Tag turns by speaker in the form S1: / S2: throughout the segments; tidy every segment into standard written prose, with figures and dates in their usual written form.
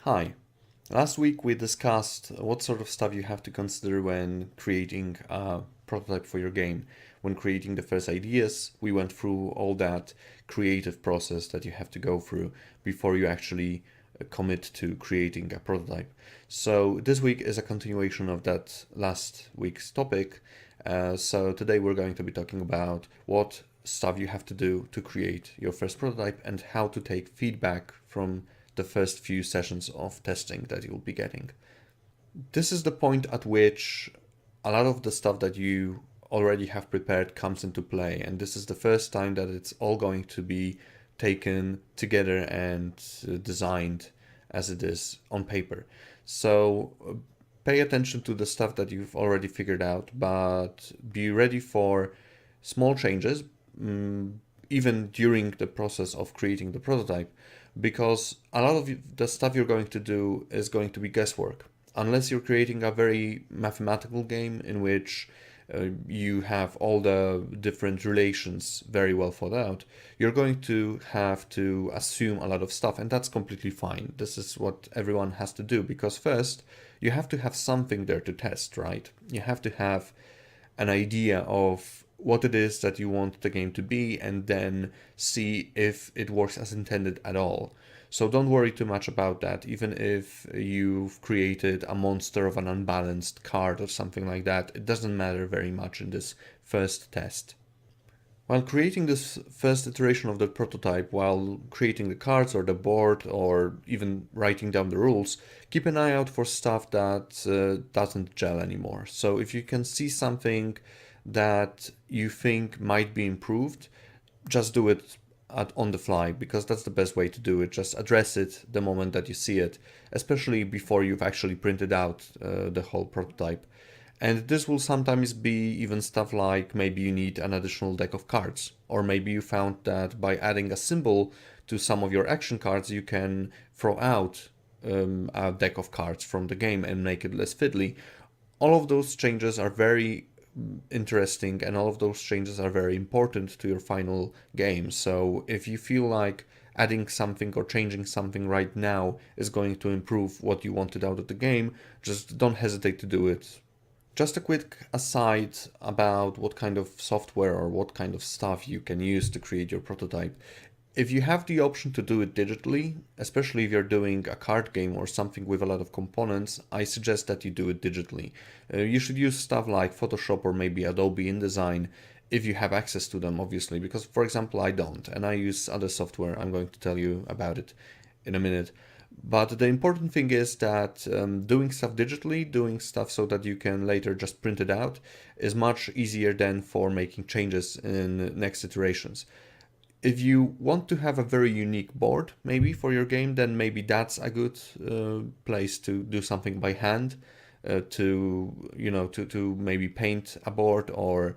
S1: Hi. Last week we discussed what sort of stuff you have to consider when creating a prototype for your game. When creating the first ideas, we went through all that creative process that you have to go through before you actually commit to creating a prototype. So this week is a continuation of that last week's topic. So today we're going to be talking about what stuff you have to do to create your first prototype and how to take feedback from the first few sessions of testing that you'll be getting. This is the point at which a lot of the stuff that you already have prepared comes into play, and this is the first time that it's all going to be taken together and designed as it is on paper. So pay attention to the stuff that you've already figured out, but be ready for small changes, even during the process of creating the prototype, because a lot of the stuff you're going to do is going to be guesswork. Unless you're creating a very mathematical game in which you have all the different relations very well thought out, you're going to have to assume a lot of stuff, and that's completely fine. This is what everyone has to do, because first, you have to have something there to test, right? You have to have an idea of what it is that you want the game to be and then see if it works as intended at all. So don't worry too much about that, even if you've created a monster of an unbalanced card or something like that. It doesn't matter very much in this first test. While creating this first iteration of the prototype, while creating the cards or the board or even writing down the rules, keep an eye out for stuff that doesn't gel anymore. So if you can see something that you think might be improved, just do it on the fly, because that's the best way to do it. Just address it the moment that you see it, especially before you've actually printed out the whole prototype. And this will sometimes be even stuff like maybe you need an additional deck of cards, or maybe you found that by adding a symbol to some of your action cards, you can throw out a deck of cards from the game and make it less fiddly. All of those changes are very interesting, and all of those changes are very important to your final game. So if you feel like adding something or changing something right now is going to improve what you wanted out of the game, just don't hesitate to do it. Just a quick aside about what kind of software or what kind of stuff you can use to create your prototype. If you have the option to do it digitally, especially if you're doing a card game or something with a lot of components, I suggest that you do it digitally. You should use stuff like Photoshop or maybe Adobe InDesign if you have access to them, obviously, because for example, I don't, and I use other software. I'm going to tell you about it in a minute. But the important thing is that doing stuff digitally, doing stuff so that you can later just print it out, is much easier than for making changes in next iterations. If you want to have a very unique board, maybe for your game, then maybe that's a good place to do something by hand, to maybe paint a board or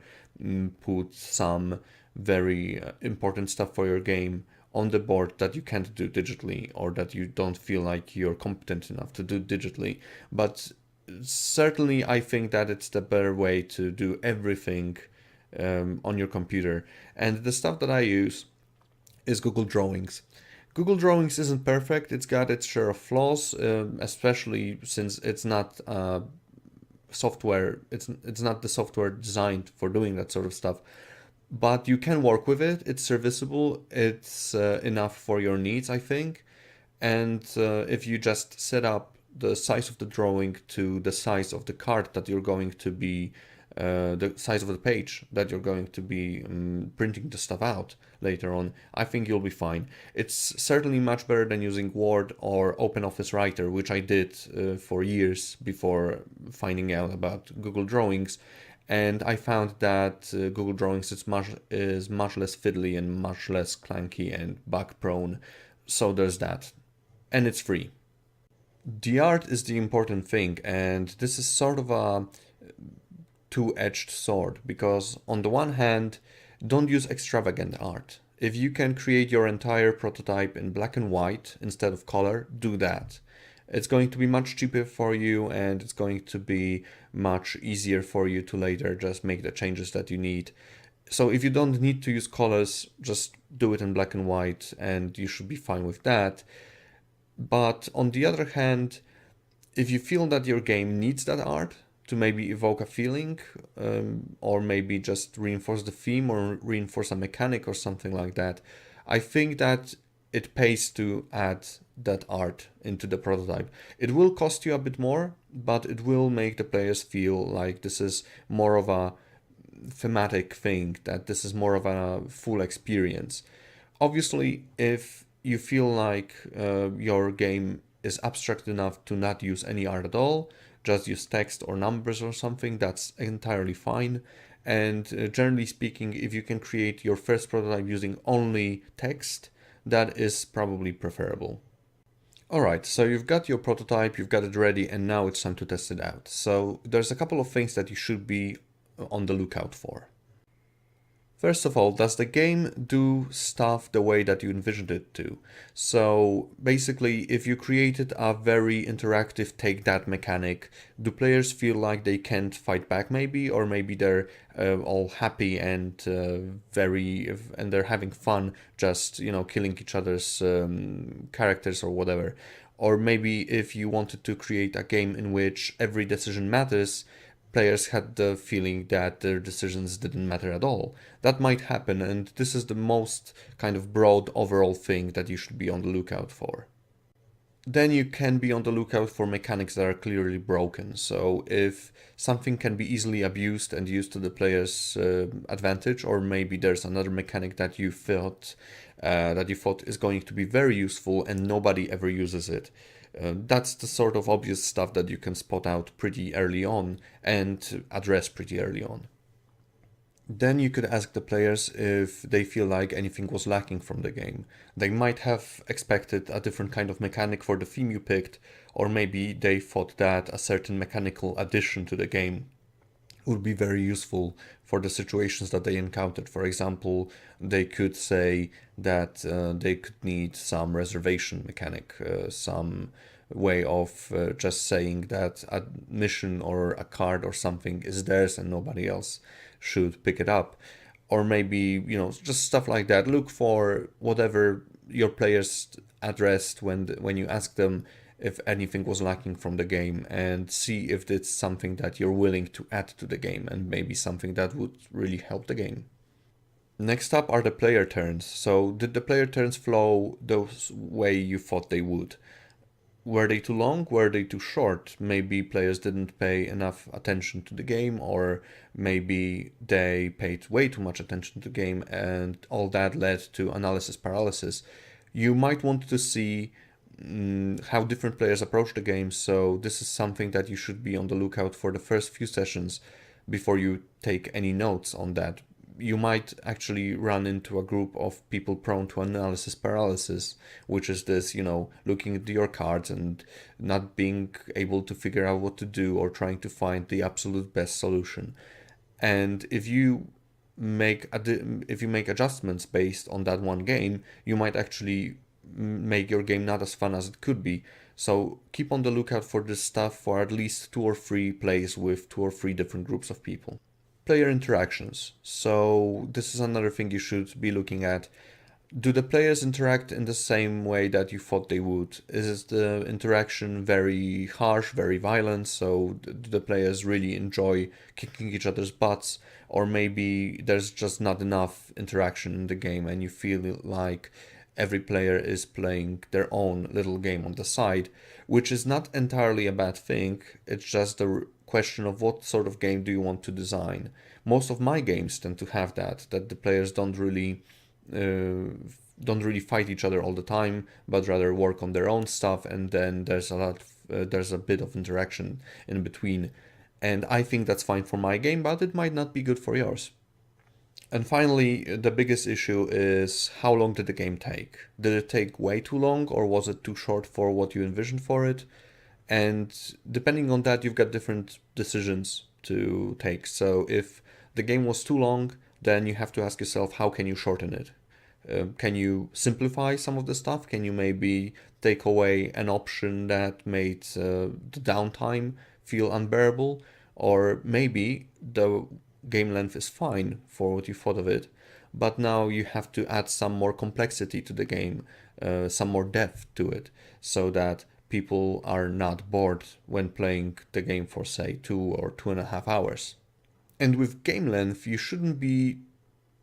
S1: put some very important stuff for your game on the board that you can't do digitally, or that you don't feel like you're competent enough to do digitally. But certainly I think that it's the better way to do everything on your computer. And the stuff that I use is Google Drawings. Google Drawings isn't perfect. It's got its share of flaws, especially since it's not software. It's not the software designed for doing that sort of stuff. But you can work with it. It's serviceable. It's enough for your needs, I think. And if you just set up the size of the drawing to the size of the card that you're going to be the size of the page that you're going to be printing the stuff out later on, I think you'll be fine. It's certainly much better than using Word or OpenOffice Writer, which I did for years before finding out about Google Drawings. And I found that Google Drawings is much less fiddly and much less clunky and bug prone. So there's that. And it's free. The art is the important thing, and this is sort of a two-edged sword, because on the one hand, don't use extravagant art. If you can create your entire prototype in black and white instead of color, do that. It's going to be much cheaper for you, and it's going to be much easier for you to later just make the changes that you need. So if you don't need to use colors, just do it in black and white and you should be fine with that. But on the other hand, if you feel that your game needs that art to maybe evoke a feeling, or maybe just reinforce the theme or reinforce a mechanic or something like that, I think that it pays to add that art into the prototype. It will cost you a bit more, but it will make the players feel like this is more of a thematic thing, that this is more of a full experience. Obviously, if you feel like your game is abstract enough to not use any art at all, just use text or numbers or something, that's entirely fine. And generally speaking, if you can create your first prototype using only text, that is probably preferable. Alright, so you've got your prototype, you've got it ready, and now it's time to test it out. So there's a couple of things that you should be on the lookout for. First of all, does the game do stuff the way that you envisioned it to? So basically, if you created a very interactive take that mechanic, do players feel like they can't fight back maybe? Or maybe they're all happy and and they're having fun just, killing each other's characters or whatever. Or maybe if you wanted to create a game in which every decision matters, players had the feeling that their decisions didn't matter at all. That might happen, and this is the most kind of broad overall thing that you should be on the lookout for. Then you can be on the lookout for mechanics that are clearly broken. So if something can be easily abused and used to the player's advantage, or maybe there's another mechanic that you thought is going to be very useful and nobody ever uses it. That's the sort of obvious stuff that you can spot out pretty early on and address pretty early on. Then you could ask the players if they feel like anything was lacking from the game. They might have expected a different kind of mechanic for the theme you picked, or maybe they thought that a certain mechanical addition to the game would be very useful for the situations that they encountered. For example, they could say that they could need some reservation mechanic, some way of just saying that a mission or a card or something is theirs and nobody else should pick it up. Or maybe, just stuff like that. Look for whatever your players addressed when you ask them if anything was lacking from the game, and see if it's something that you're willing to add to the game and maybe something that would really help the game. Next up are the player turns. So did the player turns flow the way you thought they would? Were they too long? Were they too short? Maybe players didn't pay enough attention to the game, or maybe they paid way too much attention to the game and all that led to analysis paralysis. You might want to see how different players approach the game, so this is something that you should be on the lookout for the first few sessions before you take any notes on that. You might actually run into a group of people prone to analysis paralysis, which is this, looking at your cards and not being able to figure out what to do or trying to find the absolute best solution. And if you make adjustments based on that one game, you might actually make your game not as fun as it could be. So keep on the lookout for this stuff for at least 2 or 3 plays with 2 or 3 different groups of people. Player interactions. So this is another thing you should be looking at. Do the players interact in the same way that you thought they would? Is the interaction very harsh, very violent? So do the players really enjoy kicking each other's butts? Or maybe there's just not enough interaction in the game and you feel like every player is playing their own little game on the side, which is not entirely a bad thing. It's just a question of what sort of game do you want to design. Most of my games tend to have that the players don't really fight each other all the time, but rather work on their own stuff, and then there's a bit of interaction in between. And I think that's fine for my game, but it might not be good for yours. And finally, the biggest issue is how long did the game take? Did it take way too long, or was it too short for what you envisioned for it? And depending on that, you've got different decisions to take. So if the game was too long, then you have to ask yourself, how can you shorten it? Can you simplify some of the stuff? Can you maybe take away an option that made the downtime feel unbearable? Or maybe the game length is fine for what you thought of it, but now you have to add some more complexity to the game, some more depth to it, so that people are not bored when playing the game for, say, 2 or 2.5 hours. And with game length, you shouldn't be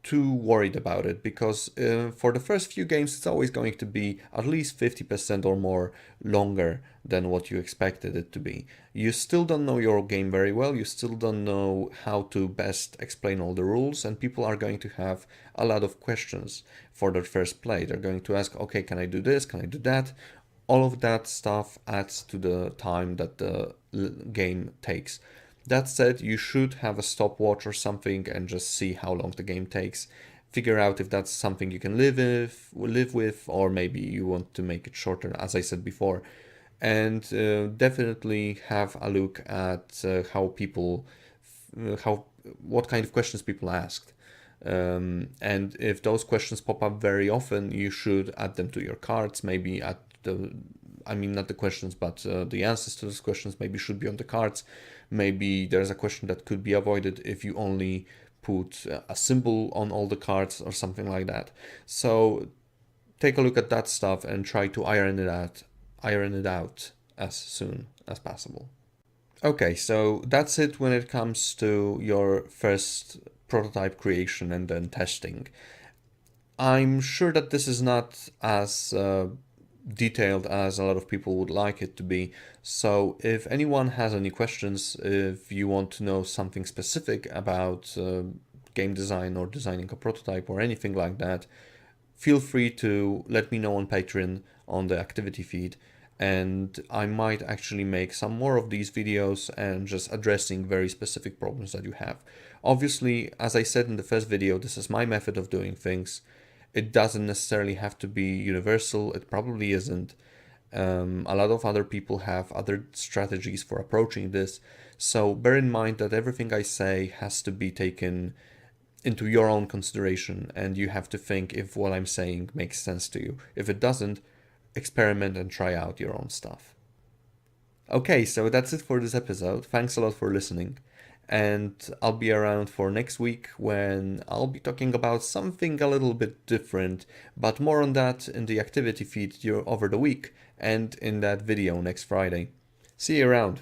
S1: too worried about it, because for the first few games it's always going to be at least 50% or more longer than what you expected it to be. You still don't know your game very well, you still don't know how to best explain all the rules, and people are going to have a lot of questions for their first play. They're going to ask, okay, can I do this, can I do that? All of that stuff adds to the time that the game takes. That said, you should have a stopwatch or something and just see how long the game takes. Figure out if that's something you can live with, or maybe you want to make it shorter, as I said before. And definitely have a look at what kind of questions people asked. And if those questions pop up very often, you should add them to your cards. Maybe at the, I mean, not the questions, but the answers to those questions maybe should be on the cards. Maybe there's a question that could be avoided if you only put a symbol on all the cards or something like that. So take a look at that stuff and try to iron it out as soon as possible. Okay, so that's it when it comes to your first prototype creation and then testing. I'm sure that this is not as detailed as a lot of people would like it to be. So if anyone has any questions, if you want to know something specific about game design or designing a prototype or anything like that, feel free to let me know on Patreon on the activity feed, and I might actually make some more of these videos and just addressing very specific problems that you have. Obviously, as I said in the first video, this is my method of doing things. It doesn't necessarily have to be universal. It probably isn't. A lot of other people have other strategies for approaching this. So bear in mind that everything I say has to be taken into your own consideration, and you have to think if what I'm saying makes sense to you. If it doesn't, experiment and try out your own stuff. Okay, so that's it for this episode. Thanks a lot for listening. And I'll be around for next week when I'll be talking about something a little bit different, but more on that in the activity feed over the week and in that video next Friday. See you around.